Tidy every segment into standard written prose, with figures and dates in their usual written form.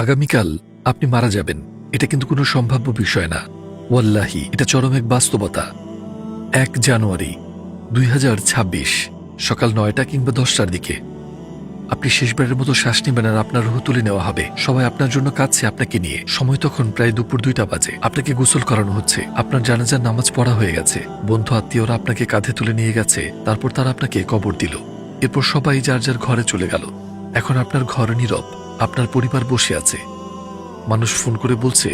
আগামীকাল আপনি মারা যাবেন, এটা কিন্তু কোনো সম্ভাব্য বিষয় না। ওয়াল্লাহি, এটা চরম এক বাস্তবতা। 1 জানুয়ারি 2026 সকাল 9টা কিংবা 10টার দিকে আপনি শেষবারের মতো শ্বাস নেবেন আর আপনার রুহ তুলে নেওয়া হবে। সবাই আপনার জন্য কাঁদছে আপনাকে নিয়ে। সময় তখন প্রায় দুপুর 2টা বাজে। আপনাকে গোসল করানো হচ্ছে, আপনার জানাজার নামাজ পড়া হয়ে গেছে, বন্ধু আত্মীয়রা আপনাকে কাঁধে তুলে নিয়ে গেছে, তারপর তারা আপনাকে কবর দিল। এরপর সবাই যার যার ঘরে চলে গেল। এখন আপনার ঘর নীরব, আপনার পরিবার বসে আছে। মানুষ ফোন করে বলছে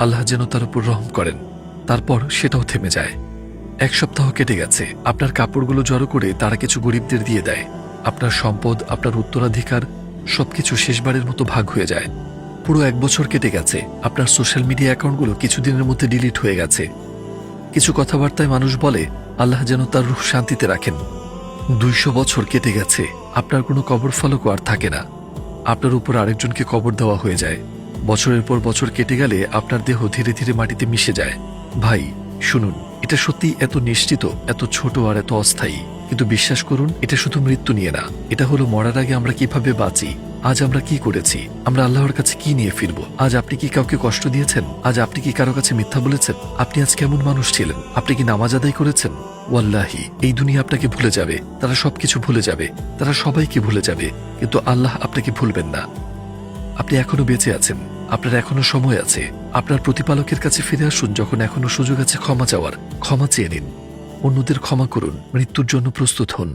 আল্লাহ যেন তার উপর রহম করেন। তারপর সেটাও থেমে যায়। 1 সপ্তাহ কেটে গেছে। আপনার কাপড়গুলো জড়ো করে তারা কিছু গরিবদের দিয়ে দেয়। আপনার সম্পদ, আপনার উত্তরাধিকার সবকিছু শেষবারের মতো ভাগ হয়ে যায়। পুরো 1 বছর কেটে গেছে। আপনার সোশ্যাল মিডিয়া অ্যাকাউন্টগুলো কিছুদিনের মধ্যে ডিলিট হয়ে গেছে। কিছু কথাবার্তায় মানুষ বলে আল্লাহ যেন তার রূহ শান্তিতে রাখেন। 200 বছর কেটে গেছে। আপনার কোনো কবর ফলকও আর থাকে না। আপনার উপর আরেকজনকে কবর দেওয়া হয়ে যায়। বছরের পর বছর কেটে গেলে আপনার দেহ ধীরে ধীরে মাটিতে মিশে যায়। ভাই শুনুন, এটা সত্যি এত নিশ্চিত, এত ছোট আর এত অস্থায়ী, কিন্তু বিশ্বাস করুন, এটা শুধু মৃত্যু নিয়ে না। এটা হলো মরার আগে আমরা কিভাবে বাঁচি, আজ আমরা কি করেছি, আমরা আল্লাহর কাছে কি নিয়ে ফিরব। আজ আপনি কি কাউকে কষ্ট দিয়েছেন? আজ আপনি কি কারো কাছে মিথ্যা বলেছেন? আপনি আজ কেমন মানুষ ছিলেন? আপনি কি নামাজ আদায় করেছেন? ওয়াল্লাহি, এই দুনিয়া আপনাকে ভুলে যাবে, তারা সবকিছু ভুলে যাবে, তারা সবাইকে ভুলে যাবে, কিন্তু আল্লাহ আপনাকে ভুলবেন না। আপনি এখনো বেঁচে আছেন, আপনার এখনো সময় আছে। আপনার প্রতিপালকের কাছে ফিরে আসুন যখন এখনো সুযোগ আছে ক্ষমা চাওয়ার। ক্ষমা চেয়ে নিন, অন্যদের ক্ষমা করুন, মৃত্যুর জন্য প্রস্তুত হন।